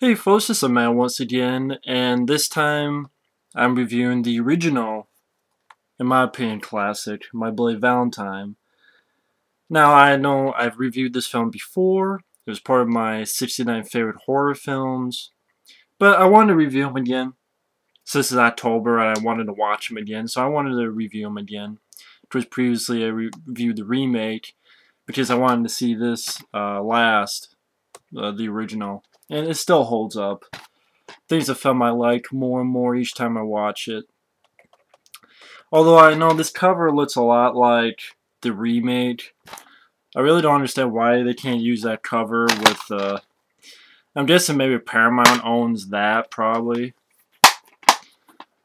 Hey folks, it's a man once again, and this time I'm reviewing the original, in my opinion, classic, My Bloody Valentine. Now, I know I've reviewed this film before. It was part of my 69 favorite horror films, but I wanted to review them again. Since it's October and I wanted to watch them again, so I wanted to review them again. Because previously I reviewed the remake, because I wanted to see this last, the original. And it still holds up. Things a film I like more and more each time I watch it. Although I know this cover looks a lot like the remake. I really don't understand why they can't use that cover with, I'm guessing maybe Paramount owns that, probably.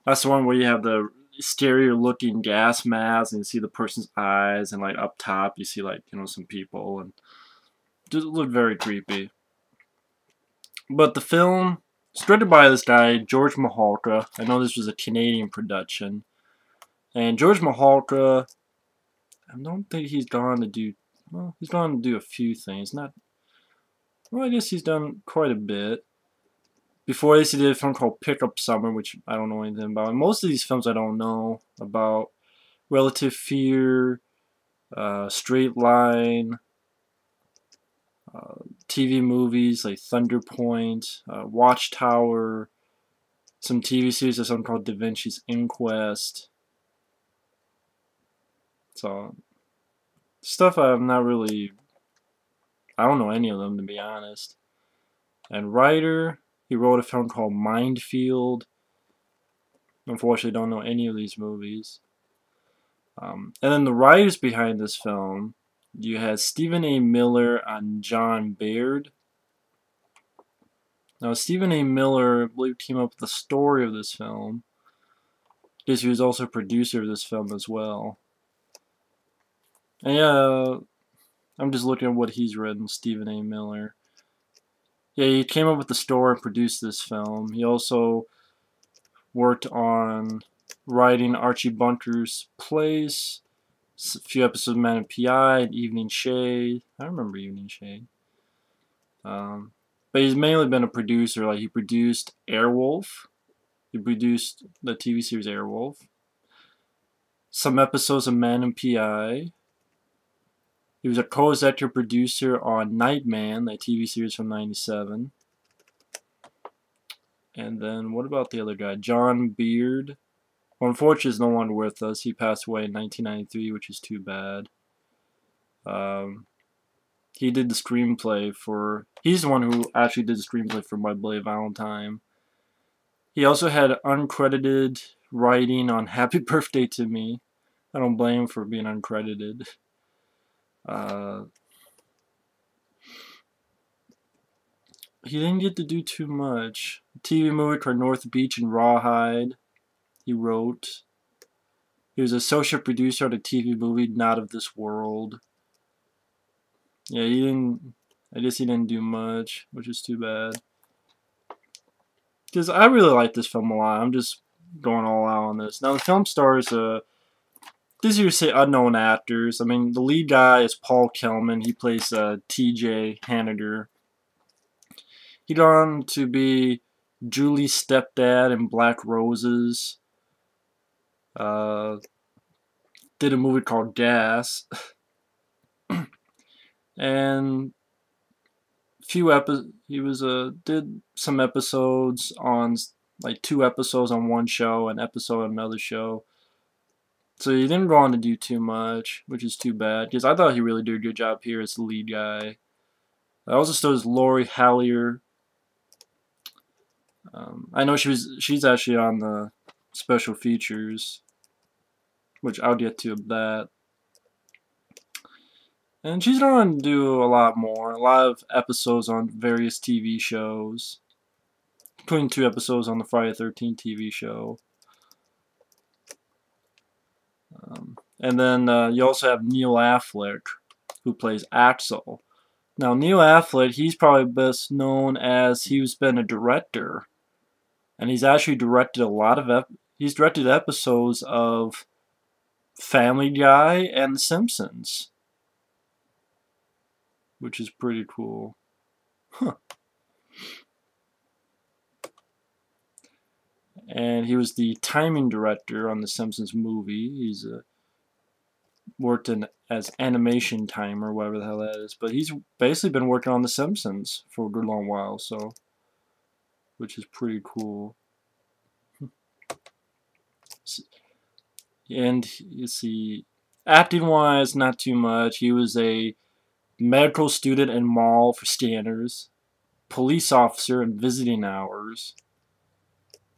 That's the one where you have the exterior looking gas mask and you see the person's eyes, and like up top you see like, some people, and it just look very creepy. But the film, it's directed by this guy, George Mahalka. I know this was a Canadian production. And George Mahalka, I don't think he's gone to do, well, he's gone to do a few things. Well, I guess he's done quite a bit. Before this, he did a film called Pickup Summer, which I don't know anything about. And most of these films I don't know about. Relative Fear, Straight Line, TV movies like Thunder Point, Watchtower, some TV series, there's something called Da Vinci's Inquest. So, stuff I'm not really, I don't know any of them, to be honest. And writer, he wrote a film called Mindfield. Unfortunately, don't know any of these movies. And then the writers behind this film, you had Stephen A. Miller and John Baird. Now, Stephen A. Miller, I believe, came up with the story of this film, because he was also a producer of this film as well. And yeah, I'm just looking at what he's written, Stephen A. Miller. Yeah, he came up with the story and produced this film. He also worked on writing Archie Bunker's Place, a few episodes of Man and P.I., and Evening Shade. I remember Evening Shade. But he's mainly been a producer. Like, he produced Airwolf. He produced the TV series Airwolf. Some episodes of Man and P.I. He was a co-executive producer on Nightman, that TV series from '97. And then, what about the other guy? John Beard. Well, unfortunately, he's no longer with us. He passed away in 1993, which is too bad. He did the screenplay for... He's the one who actually did the screenplay for My Bloody Valentine. He also had uncredited writing on Happy Birthday to Me. I don't blame him for being uncredited. He didn't get to do too much. A TV movie called North Beach and Rawhide, he wrote. He was associate producer on a TV movie Not of This World. Yeah, he didn't... I guess he didn't do much, which is too bad. Because I really like this film a lot. I'm just going all out on this. Now, the film stars, these are, say, unknown actors. I mean, the lead guy is Paul Kelman. He plays T.J. Hanader. He went on to be Julie's stepdad in Black Roses. Did a movie called Gas. And he was did some episodes on, like 2 episodes on one show, an episode on another show. So he didn't go on to do too much, which is too bad, because I thought he really did a good job here as the lead guy. I also stars Lori Hallier. I know she's actually on the special features, which I'll get to that. And she's going to do a lot more, a lot of episodes on various TV shows, including 2 episodes on the Friday the 13th TV show. And then you also have Neil Affleck, who plays Axel. Now, Neil Affleck, he's probably best known as he's been a director. And he's actually directed a lot of he's directed episodes of Family Guy and The Simpsons, which is pretty cool. Huh. and he was the timing director on the Simpsons movie. He's worked in as animation timer, whatever the hell that is. But he's basically been working on the Simpsons for a good long while, so which is pretty cool. And you see, acting wise, not too much. He was a medical student in mall for scanners, police officer in visiting hours.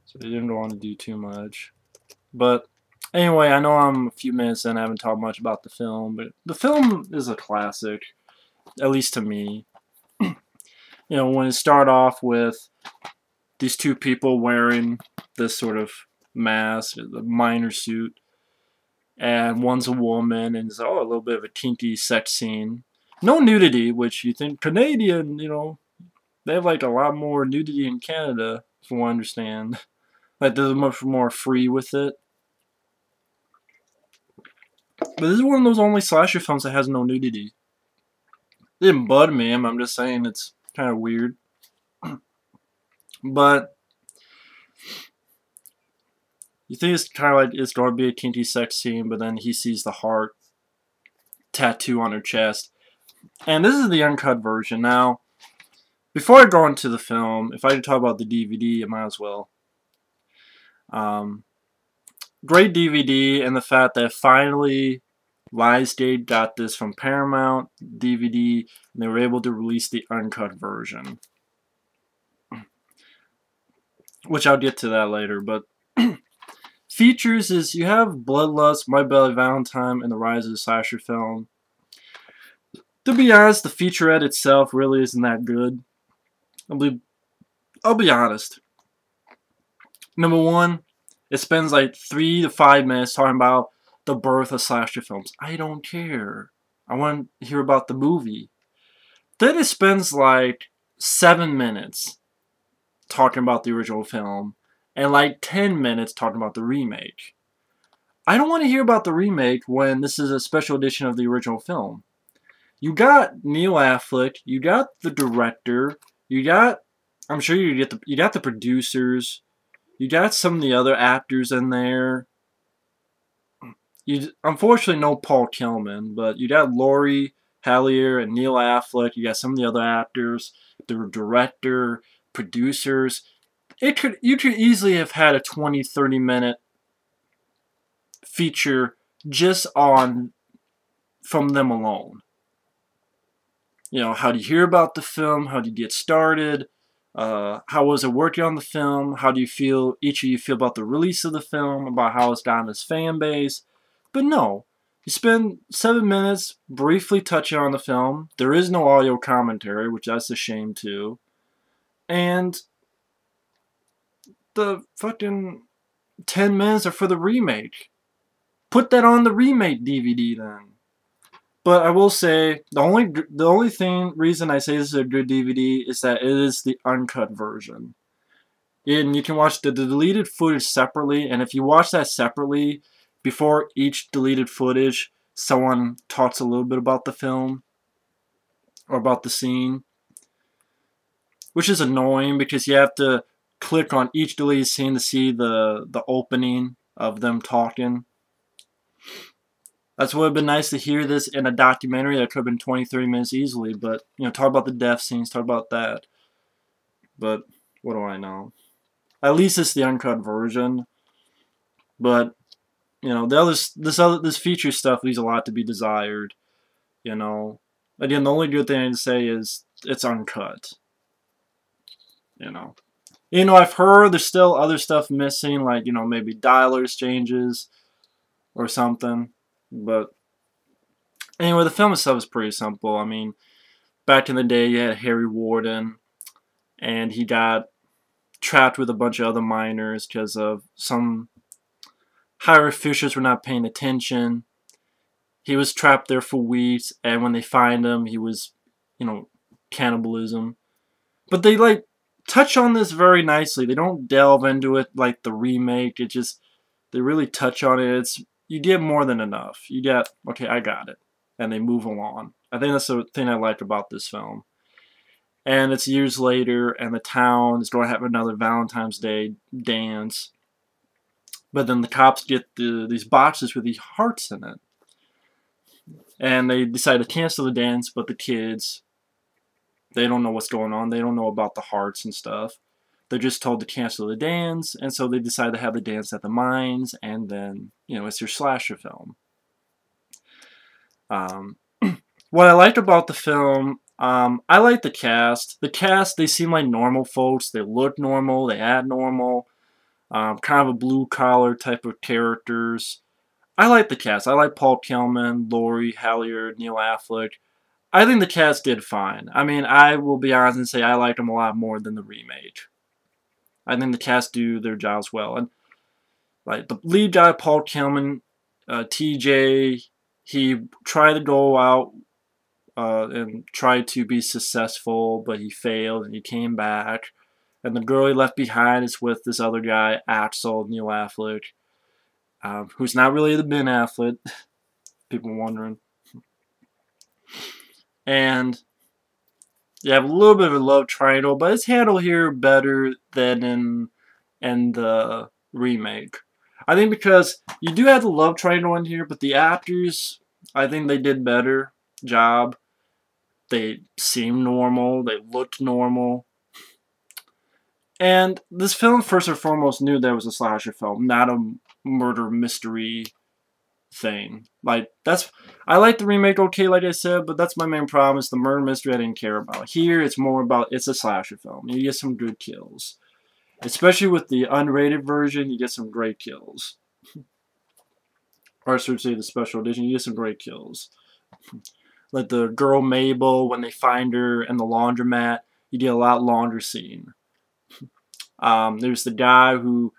So he didn't want to do too much. But anyway, I know I'm a few minutes in, I haven't talked much about the film, but the film is a classic, at least to me. You know, when it started off with these two people wearing this sort of mask, the miner suit, and one's a woman, and it's a little bit of a kinky sex scene. No nudity, which you think Canadian, you know, they have like a lot more nudity in Canada, from what I understand. Like they're much more free with it. But this is one of those only slasher films that has no nudity. It didn't bug me, I'm just saying it's kind of weird. But you think it's kind of like it's going to be a kinky sex scene, but then he sees the heart tattoo on her chest. And this is the uncut version. Now, before I go into the film, if I could talk about the DVD, I might as well. Great DVD, and the fact that finally Lionsgate got this from Paramount DVD, and they were able to release the uncut version. Which I'll get to that later, but features is you have Bloodlust, My Bloody Valentine, and The Rise of the Slasher Film. To be honest, the featurette itself really isn't that good. I'll be honest. Number one, it spends like 3 to 5 minutes talking about the birth of slasher films. I don't care. I want to hear about the movie. Then it spends like 7 minutes talking about the original film and like 10 minutes talking about the remake. I don't want to hear about the remake when this is a special edition of the original film. You got Neil Affleck, you got the director, you got, I'm sure you got the producers, you got some of the other actors in there. You unfortunately no Paul Kilman, but you got Laurie Hallier and Neil Affleck. You got some of the other actors, the director, producers. You could easily have had a 20-30 minute feature just on from them alone. You know, how do you hear about the film? How do you get started? How was it working on the film? How do you feel, each of you feel about the release of the film, about how it's gotten its fan base? But no, you spend 7 minutes briefly touching on the film. There is no audio commentary, which that's a shame too. And the fucking 10 minutes are for the remake. Put that on the remake DVD then. But I will say, the only reason I say this is a good DVD is that it is the uncut version. And you can watch the deleted footage separately, and if you watch that separately, before each deleted footage, someone talks a little bit about the film, or about the scene. Which is annoying, because you have to click on each deleted scene to see the opening of them talking. That's would have been nice to hear this in a documentary that could have been 20-30 minutes easily, but, you know, talk about the death scenes, talk about that. But, what do I know? At least it's the uncut version. But, you know, this feature stuff leaves a lot to be desired. You know. Again, the only good thing I can say is it's uncut. You know. You know, I've heard there's still other stuff missing, like, you know, maybe dialer exchanges or something. But anyway, the film itself is pretty simple. I mean, back in the day, you had Harry Warden, and he got trapped with a bunch of other miners because of some higher officials were not paying attention. He was trapped there for weeks, and when they find him, he was, you know, cannibalism. But they, like, touch on this very nicely. They don't delve into it like the remake. It just, they really touch on it. You get more than enough. You get, okay, I got it. And they move along. I think that's the thing I like about this film. And it's years later, and the town is going to have another Valentine's Day dance. But then the cops get these boxes with these hearts in it. And they decide to cancel the dance, but the kids, they don't know what's going on. They don't know about the hearts and stuff. They're just told to cancel the dance, and so they decide to have the dance at the mines, and then, you know, it's your slasher film. What I liked about the film, I like the cast. The cast, they seem like normal folks. They look normal. They act normal. Kind of a blue-collar type of characters. I like the cast. I like Paul Kelman, Laurie Halliard, Neil Affleck. I think the cast did fine. I mean, I will be honest and say I liked them a lot more than the remake. I think the cast do their jobs well. And like the lead guy, Paul Kelman, TJ, he tried to go out and tried to be successful, but he failed and he came back. And the girl he left behind is with this other guy, Axel, Neil Affleck, who's not really the Ben Affleck. People wondering. And you have a little bit of a love triangle, but it's handled here better than in the remake. I think because you do have the love triangle in here, but the actors, I think they did better job. They seem normal. They looked normal. And this film, first and foremost, knew that it was a slasher film, not a murder mystery thing. Like, that's... I like the remake okay, like I said, but that's my main problem, is the murder mystery I didn't care about. Here, it's more about, it's a slasher film. You get some good kills. Especially with the unrated version, you get some great kills. Or I should say the special edition, you get some great kills. Like the girl Mabel, when they find her in the laundromat, you get a lot longer scene. There's the guy who,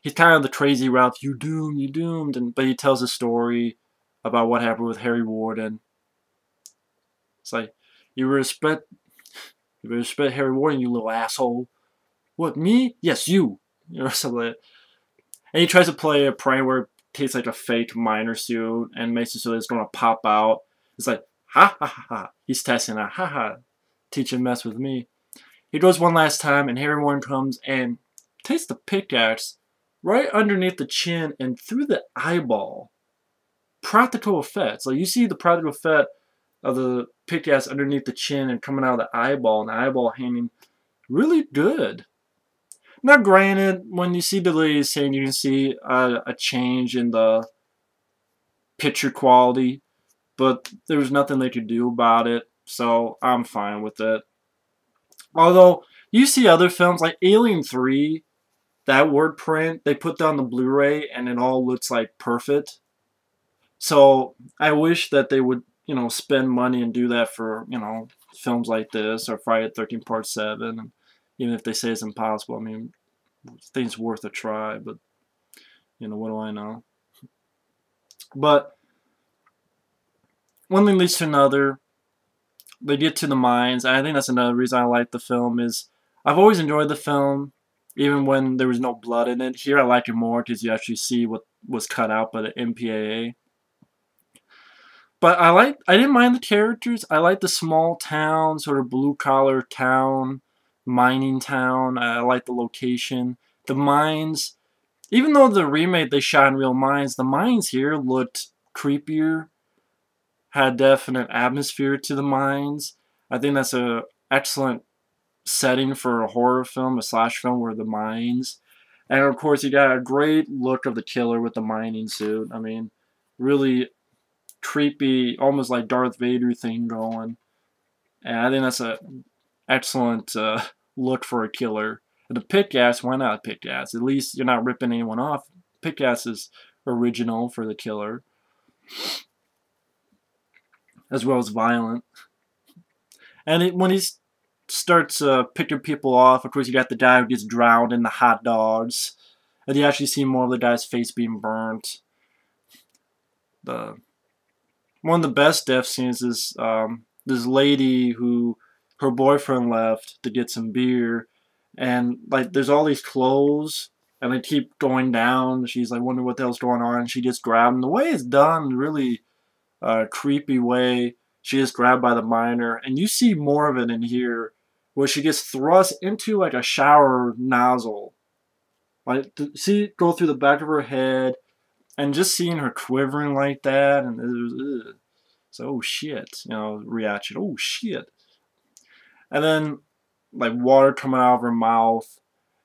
he's kind of the crazy route, you doomed, but he tells a story about what happened with Harry Warden. It's like, you respect Harry Warden, you little asshole. What, me? Yes, you. You know, something like that. And he tries to play a prank where it takes like a fake miner suit and makes it so that it's going to pop out. It's like, ha ha ha ha. He's testing out, ha ha. Teach him mess with me. He goes one last time, and Harry Warren comes and takes the pickaxe right underneath the chin and through the eyeball. Practical effects. Like, you see the practical effect of the pickaxe underneath the chin and coming out of the eyeball, and the eyeball hanging really good. Now, granted, when you see delays saying you can see a change in the picture quality, but there was nothing they could do about it, so I'm fine with it. Although, you see other films like Alien 3, that word print, they put down the Blu-ray and it all looks like perfect. So, I wish that they would, you know, spend money and do that for, you know, films like this, or Friday the 13th Part 7, and even if they say it's impossible, I mean, I think it's worth a try, but, you know, what do I know? But, one thing leads to another. They get to the mines. I think that's another reason I like the film, is I've always enjoyed the film, even when there was no blood in it. Here I like it more because you actually see what was cut out by the MPAA. But I didn't mind the characters. I like the small town, sort of blue-collar town, mining town. I like the location. The mines, even though the remake they shot in real mines, the mines here looked creepier, had definite atmosphere to the mines. I think that's an excellent setting for a horror film, a slash film, where the mines. And of course, you got a great look of the killer with the mining suit. I mean, really creepy, almost like Darth Vader thing going. And I think that's an excellent look for a killer. And the pickaxe, why not pickaxe? At least you're not ripping anyone off. Pickaxe is original for the killer, as well as violent. And when he starts picking people off, of course you got the guy who gets drowned in the hot dogs. And you actually see more of the guy's face being burnt. One of the best death scenes is this lady who her boyfriend left to get some beer, and like there's all these clothes and they keep going down. She's like wondering what the hell's going on, and she gets grabbed. And the way it's done, really creepy way. She gets grabbed by the miner, and you see more of it in here, where she gets thrust into like a shower nozzle, Like, to see it go through the back of her head, and just seeing her quivering like that, and it was, ugh. So, oh shit, reaction, oh shit. And then, like, water coming out of her mouth,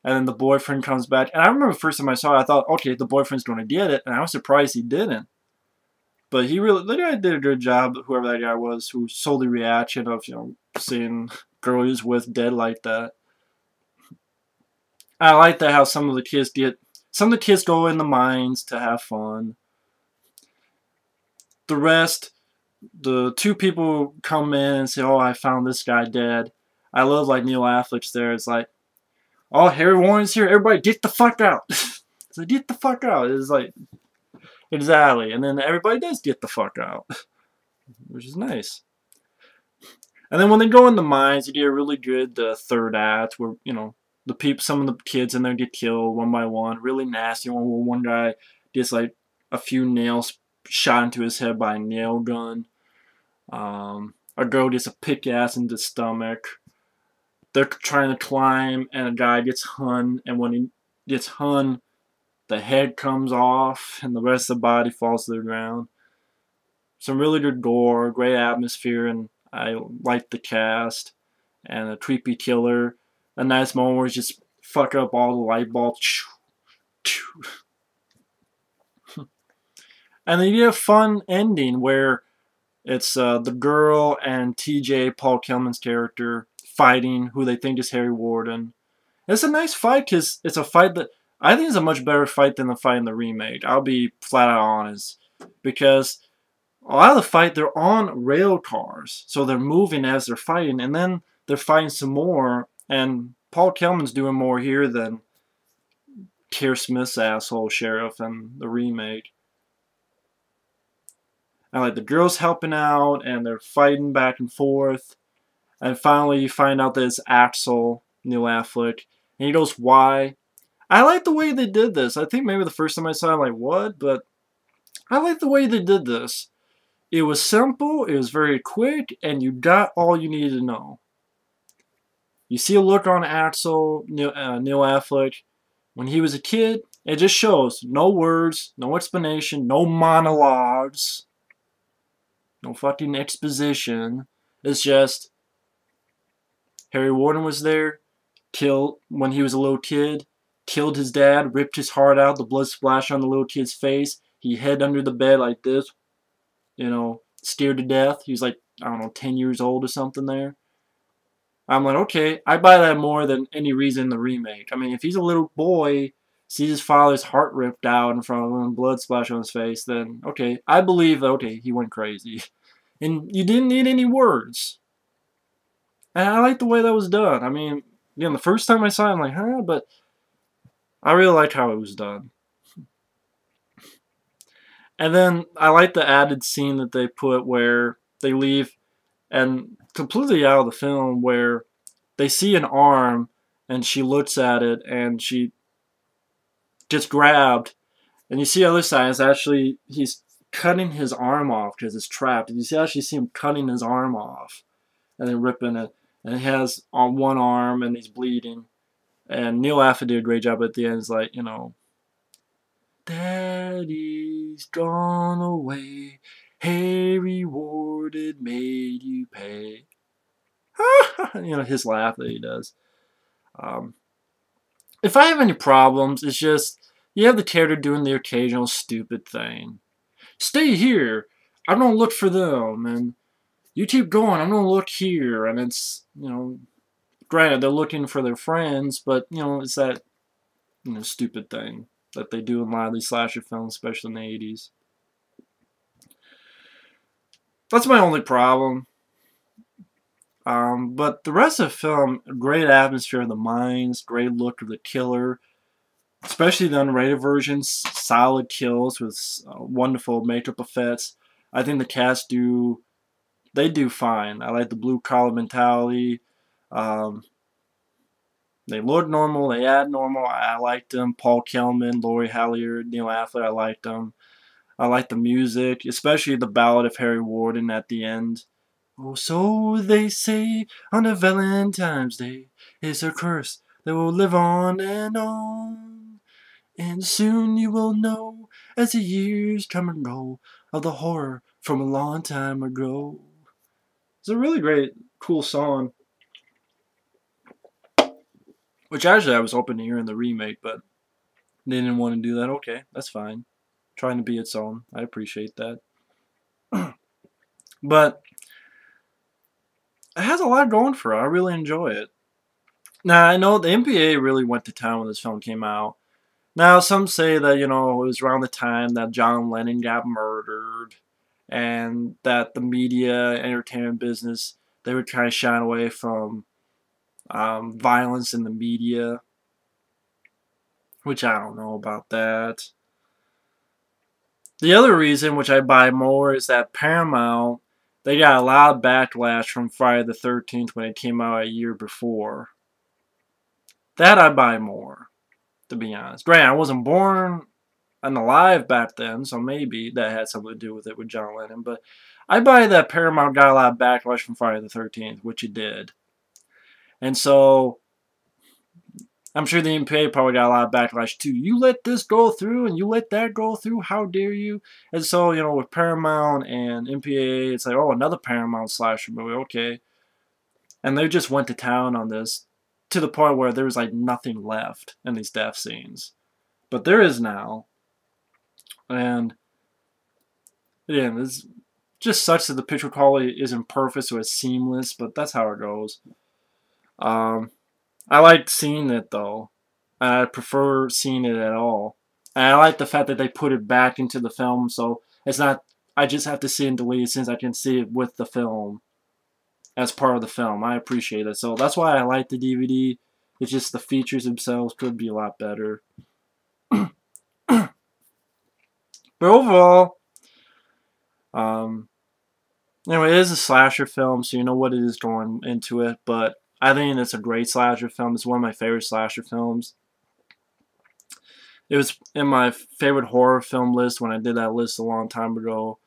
and then the boyfriend comes back. And I remember the first time I saw it, I thought, okay, the boyfriend's going to get it, and I was surprised he didn't. But the guy did a good job, whoever that guy was, who sold the reaction of, seeing girl he was with dead like that. I like that how some of the kids go in the mines to have fun. The rest, the two people come in and say, oh, I found this guy dead. I love, like, Neil Affleck's there. It's like, oh, Harry Warren's here. Everybody get the fuck out. It's like, get the fuck out. It's like, exactly. And then everybody does get the fuck out, which is nice. And then when they go in the mines, you get a really good third act where, some of the kids in there get killed one by one. Really nasty one where one guy gets, like, a few nails shot into his head by a nail gun. A girl gets a pick-ass in the stomach. They're trying to climb, and a guy gets hung, and when he gets hung, the head comes off, and the rest of the body falls to the ground. Some really good gore, great atmosphere, and I like the cast, and a creepy killer. A nice moment where he just fuck up all the light bulbs. And then you get a fun ending where it's the girl and TJ, Paul Kelman's character, fighting who they think is Harry Warden. It's a nice fight because it's a fight that I think is a much better fight than the fight in the remake. I'll be flat out honest. Because a lot of the fight, they're on rail cars. So they're moving as they're fighting. And then they're fighting some more. And Paul Kelman's doing more here than Keir Smith's asshole sheriff in the remake. And like the girls helping out, and they're fighting back and forth. And finally you find out that it's Axel, Neil Affleck. And he goes, why? I like the way they did this. I think maybe the first time I saw it, I'm like, what? But I like the way they did this. It was simple, it was very quick, and you got all you needed to know. You see a look on Axel, Neil Affleck, when he was a kid. It just shows no words, no explanation, no monologues, no fucking exposition. It's just Harry Warden was there, killed when he was a little kid, killed his dad, ripped his heart out, the blood splashed on the little kid's face. He hid under the bed like this, scared to death. He was like, I don't know, 10 years old or something there. I'm like, okay, I buy that more than any reason in the remake. I mean, if he's a little boy, sees his father's heart ripped out in front of him, blood splash on his face, then, okay, I believe, okay, he went crazy. And you didn't need any words. And I like the way that was done. I mean, the first time I saw it, I'm like, huh, but I really like how it was done. And then I like the added scene that they put where they leave and completely out of the film where they see an arm and she looks at it and she gets grabbed. And you see the other side is actually he's cutting his arm off because it's trapped. And you actually see him cutting his arm off and then ripping it. And he has on one arm and he's bleeding. And Neil Affleck did a great job at the end. It's like, Daddy's gone away. Harry Warden made you pay. His laugh that he does. If I have any problems, it's just you have the character doing the occasional stupid thing. Stay here. I'm gonna look for them, and you keep going. I'm gonna look here, and it's granted they're looking for their friends, but it's that stupid thing that they do in a lot of these slasher films, especially in the 80s. That's my only problem. But the rest of the film, great atmosphere of the mines, great look of the killer, especially the unrated versions, solid kills with wonderful makeup effects. I think the cast do fine. I like the blue collar mentality. They look normal, they act normal. I liked them. Paul Kelman, Laurie Halliard, Neil Affleck, I liked them. I like the music, especially the Ballad of Harry Warden at the end. Oh, so they say on a Valentine's Day is a curse that will live on and on. And soon you will know, as the years come and go, of the horror from a long time ago. It's a really great, cool song. Which actually I was hoping to hear in the remake, but they didn't want to do that. Okay, that's fine. Trying to be its own. I appreciate that. But it has a lot going for it. I really enjoy it. Now, I know the MPA really went to town when this film came out. Now, some say that, it was around the time that John Lennon got murdered and that the media, entertainment business, they were trying to shy away from violence in the media, which I don't know about that. The other reason, which I buy more, is that Paramount, they got a lot of backlash from Friday the 13th when it came out a year before. That I buy more, to be honest. Granted, I wasn't born and alive back then, so maybe that had something to do with it with John Lennon, but I buy that Paramount got a lot of backlash from Friday the 13th, which it did. And so I'm sure the MPA probably got a lot of backlash too. You let this go through and you let that go through? How dare you? And so, with Paramount and MPA, it's like, oh, another Paramount slasher movie, okay. And they just went to town on this to the point where there was like nothing left in these death scenes. But there is now. And yeah, it's just such that the picture quality isn't perfect, so it's seamless, but that's how it goes. I liked seeing it though. I prefer seeing it at all. And I like the fact that they put it back into the film, so it's not, I just have to see it in deleted since I can see it with the film as part of the film. I appreciate it. So that's why I like the DVD. It's just the features themselves could be a lot better. But overall, anyway, it is a slasher film, so you know what it is going into it, but I think it's a great slasher film. It's one of my favorite slasher films. It was in my favorite horror film list when I did that list a long time ago.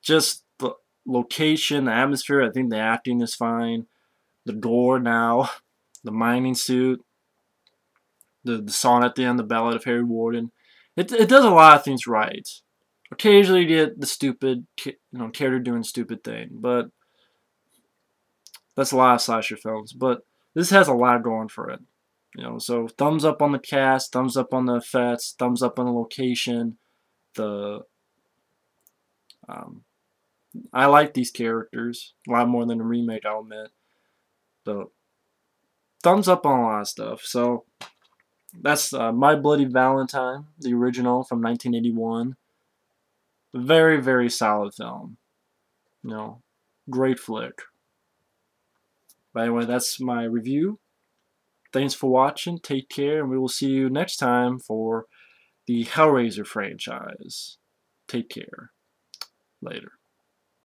Just the location, the atmosphere, I think the acting is fine. The gore now, the mining suit, the song at the end, the Ballad of Harry Warden. It does a lot of things right. Occasionally you get the stupid, character doing stupid thing, but that's a lot of slasher films. But this has a lot going for it. So thumbs up on the cast, thumbs up on the effects, thumbs up on the location. I like these characters a lot more than the remake, I'll admit. So thumbs up on a lot of stuff. So that's My Bloody Valentine, the original from 1981. Very, very solid film. Great flick. By the way, that's my review. Thanks for watching. Take care, and we will see you next time for the Hellraiser franchise. Take care. Later.